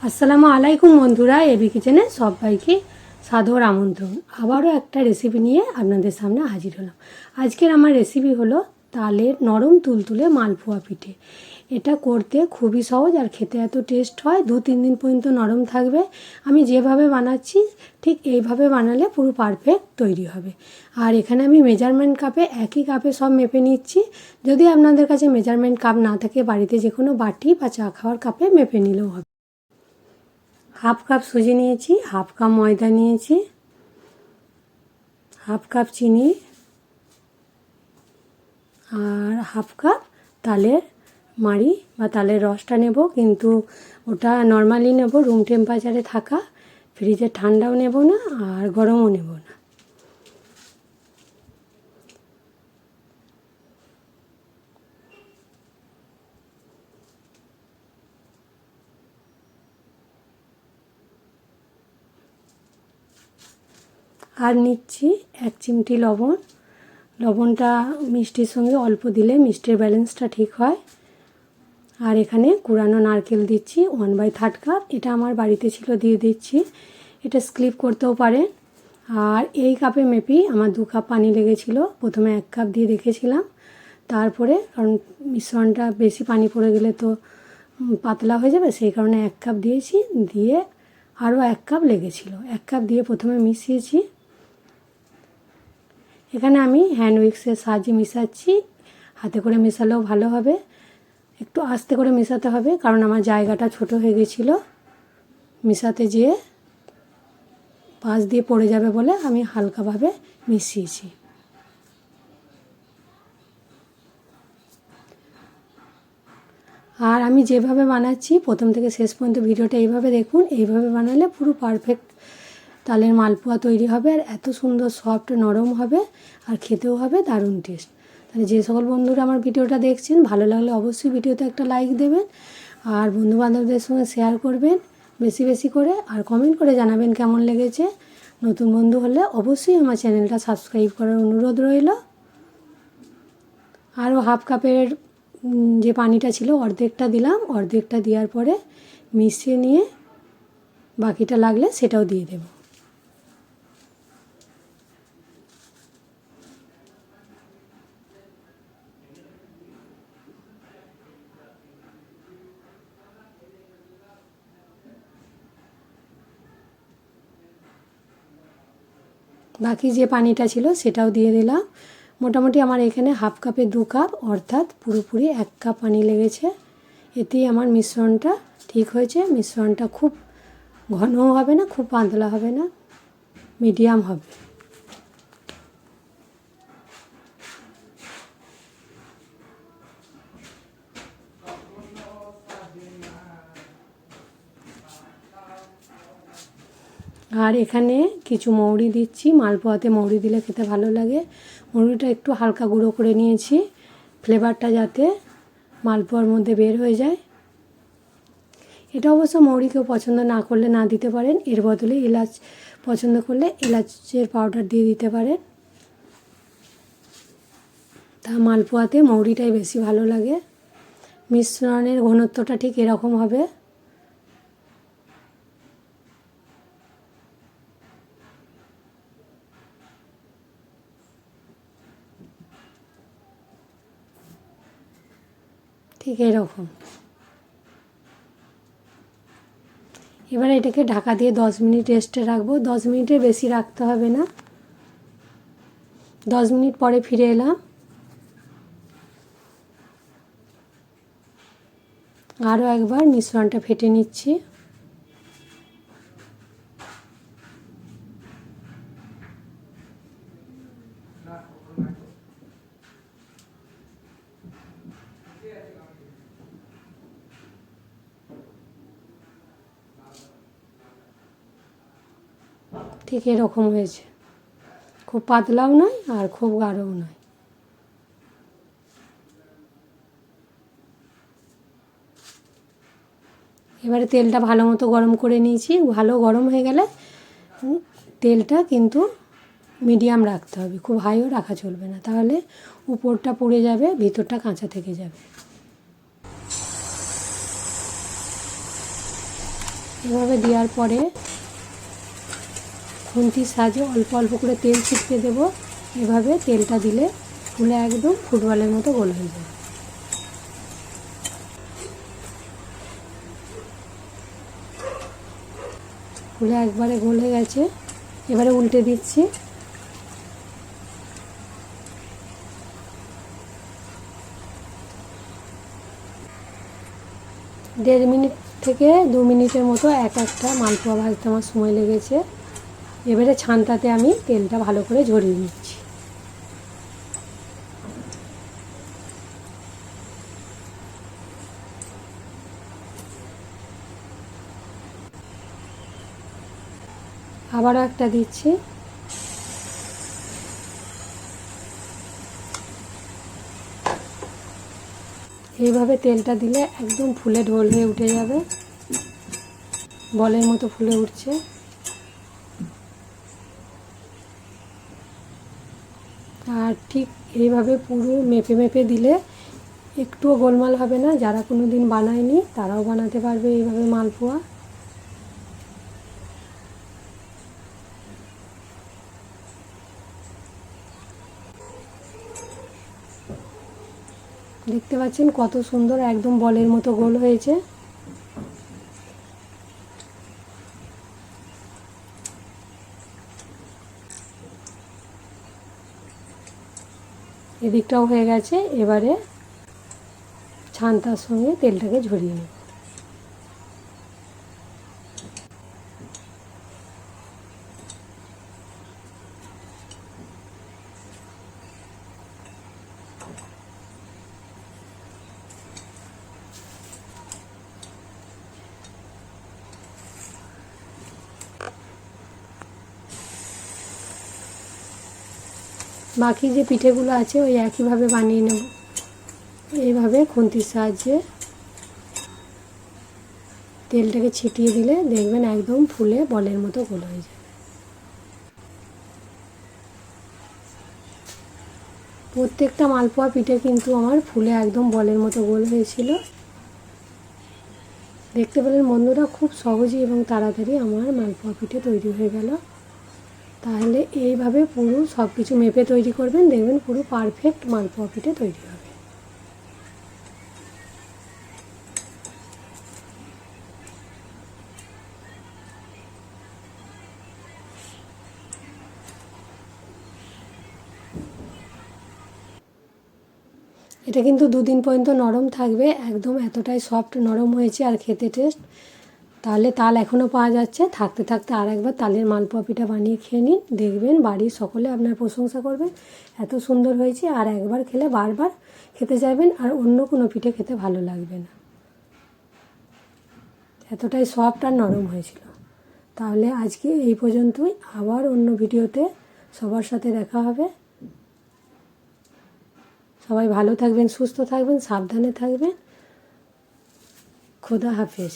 আসসালামু আলাইকুম বন্ধুরা, এবি কিচেনে সবাইকে সাদর আমন্ত্রণ। আবারও একটা রেসিপি নিয়ে আপনাদের সামনে হাজির হলাম। আজকের আমার রেসিপি হলো তালের নরম তুলতুলে মালপোয়া পিঠে। এটা করতে খুবই সহজ আর খেতে এত টেস্ট হয়, 2-3 দিন পর্যন্ত নরম থাকবে। আমি যেভাবে বানাচ্ছি ঠিক এইভাবে বানালে পুরো পারফেক্ট তৈরি হবে। আর এখানে আমি মেজারমেন্ট কাপে একই কাপে সব মেপে নিচ্ছি। যদি আপনাদের কাছে মেজারমেন্ট কাপ না থাকে, বাড়িতে যে কোনো বাটি বা চা খাওয়ার কাপে মেপে নিলেও হবে। হাফ কাপ সুজি নিয়েছি, হাফ কাপ ময়দা নিয়েছি, হাফ কাপ চিনি আর হাফ কাপ তালের মাড়ি বা তালের রসটা নেব, কিন্তু ওটা নর্মালি নেব, রুম টেম্পারেচারে থাকা। ফ্রিজে ঠান্ডাও নেব না আর গরমও নেব না। আর নিচ্ছি 1 চিমটি লবণ। লবণটা মিষ্টির সঙ্গে অল্প দিলে মিষ্টির ব্যালেন্সটা ঠিক হয়। আর এখানে কুড়ানো নারকেল দিচ্ছি 1/3 কাপ। এটা আমার বাড়িতে ছিল, দিয়ে দিচ্ছি। এটা স্কিপ করতেও পারেন। আর এই কাপে মেপেই আমার 2 কাপ পানি লেগেছিল। প্রথমে 1 কাপ দিয়ে রেখেছিলাম, তারপরে কারণ মিশ্রণটা বেশি পানি পড়ে গেলে তো পাতলা হয়ে যাবে, সেই কারণে 1 কাপ দিয়েছি। দিয়ে আরও 1 কাপ লেগেছিল। 1 কাপ দিয়ে প্রথমে মিশিয়েছি। এখানে আমি হ্যান্ড উইক্সের সাহায্যে মিশাচ্ছি। হাতে করে মেশালেও ভালো হবে, একটু আস্তে করে মেশাতে হবে, কারণ আমার জায়গাটা ছোট হয়ে গেছিলো। মেশাতে যেয়ে পাশ দিয়ে পড়ে যাবে বলে আমি হালকাভাবে মিশিয়েছি। আর আমি যেভাবে বানাচ্ছি প্রথম থেকে শেষ পর্যন্ত ভিডিওটা এইভাবে দেখুন। এইভাবে বানালে পুরো পারফেক্ট তালের মালপোয়া তৈরি হবে, আর এত সুন্দর সফট নরম হবে, আর খেতেও হবে দারুণ টেস্ট। তাহলে যে সকল বন্ধুরা আমার ভিডিওটা দেখছেন, ভালো লাগলে অবশ্যই ভিডিওতে একটা লাইক দেবেন, আর বন্ধুবান্ধবদের সঙ্গে শেয়ার করবেন বেশি বেশি করে, আর কমেন্ট করে জানাবেন কেমন লেগেছে। নতুন বন্ধু হলে অবশ্যই আমার চ্যানেলটা সাবস্ক্রাইব করার অনুরোধ রইল। আরও হাফ কাপের যে পানিটা ছিল অর্ধেকটা দিলাম। অর্ধেকটা দেওয়ার পরে মিশিয়ে নিয়ে বাকিটা লাগলে সেটাও দিয়ে দেব। বাকি যে পানিটা ছিল সেটাও দিয়ে দিলাম। মোটামুটি আমার এখানে হাফ কাপে 2 কাপ, অর্থাৎ পুরোপুরি 1 কাপ পানি লেগেছে। এতেই আমার মিশ্রণটা ঠিক হয়েছে। মিশ্রণটা খুব ঘনও হবে না, খুব পাতলা হবে না, মিডিয়াম হবে। আর এখানে কিছু মৌরি দিচ্ছি। মালপোয়াতে মৌরি দিলে খেতে ভালো লাগে। মৌরিটা একটু হালকা গুঁড়ো করে নিয়েছি, ফ্লেভারটা যাতে মালপোয়ার মধ্যে বের হয়ে যায়। এটা অবশ্য মৌরি কেউ পছন্দ না করলে না দিতে পারেন, এর বদলে এলাচ পছন্দ করলে এলাচের পাউডার দিয়ে দিতে পারেন। তা মালপোয়াতে মৌরিটাই বেশি ভালো লাগে। মিশ্রণের ঘনত্বটা ঠিক এরকম হবে। ঠিক এরকম। এবারে এটাকে ঢাকা দিয়ে 10 মিনিট রেস্টে রাখবো। 10 মিনিটের বেশি রাখতে হবে না। 10 মিনিট পরে ফিরে এলাম। আরও একবার মিশ্রণটা ফেটে নিচ্ছি। ঠিক এরকম হয়েছে, খুব পাতলাও নয় আর খুব গাঢ়ও নয়। এবারে তেলটা ভালো মতো গরম করে নিয়েছি। ভালো গরম হয়ে গেলে তেলটা কিন্তু মিডিয়াম রাখতে হবে, খুব হাইও রাখা চলবে না, তাহলে উপরটা পুড়ে যাবে, ভিতরটা কাঁচা থেকে যাবে। এভাবে দেওয়ার পরে খুন্তির সাহায্যে অল্প অল্প করে তেল ছিটকে দেবো। এভাবে তেলটা দিলে ফুলে একদম ফুটবলের মতো গোল হয়ে যায়। ফুলে একবারে গোল হয়ে গেছে। এবারে উল্টে দিচ্ছি। 1.5 মিনিট থেকে 2 মিনিটের মতো একটা মালপোয়া ভাজতে আমার সময় লেগেছে। এবারে ছানটাতে আমি তেলটা ভালো করে ঝরিয়ে নিচ্ছি। আবারও একটা দিচ্ছি। এইভাবে তেলটা দিলে একদম ফুলে ঢোল হয়ে উঠে যাবে, বলের মতো ফুলে উঠছে। আর ঠিক এইভাবে পুরো মেপে মেপে দিলে একটুও গোলমাল হবে না। যারা কোনো দিন বানায়নি তারাও বানাতে পারবে এইভাবে মালপোয়া। দেখতে পাচ্ছেন কত সুন্দর একদম বলের মতো গোল হয়েছে। এদিকটাও হয়ে গেছে। এবারে ছানটার সঙ্গে তেলটাকে ঝরিয়ে নেব। বাকি যে পিঠেগুলো আছে ওই একইভাবে বানিয়ে নেব। এইভাবে খুন্তির সাহায্যে তেলটাকে ছিটিয়ে দিলে দেখবেন একদম ফুলে বলের মতো গোল হয়ে যাবে। প্রত্যেকটা মালপোয়া পিঠে কিন্তু আমার ফুলে একদম বলের মতো গোল হয়েছিল। দেখতে পেলেন বন্ধুরা, খুব সহজেই এবং তাড়াতাড়ি আমার মালপোয়া পিঠে তৈরি হয়ে গেল। তাহলে এইভাবে পুরো সব কিছু মেপে তৈরি করবেন, দেখবেন পুরো পারফেক্ট মালপোয়া পিঠে তৈরি হবে। এটা কিন্তু 2 দিন পর্যন্ত নরম থাকবে, একদম এতটাই সফট নরম হয়েছে আর খেতে টেস্ট। তাহলে তাল এখনও পাওয়া যাচ্ছে, থাকতে থাকতে আর একবার তালের মালপোয়া পিঠা বানিয়ে খেয়ে নিন, দেখবেন বাড়ির সকলে আপনার প্রশংসা করবে এত সুন্দর হয়েছে। আর একবার খেলে বারবার খেতে চাইবেন, আর অন্য কোনো পিঠে খেতে ভালো লাগবে না, এতটাই সফট আর নরম হয়েছিল। তাহলে আজকে এই পর্যন্তই, আবার অন্য ভিডিওতে সবার সাথে দেখা হবে। সবাই ভালো থাকবেন, সুস্থ থাকবেন, সাবধানে থাকবেন। খোদা হাফেজ।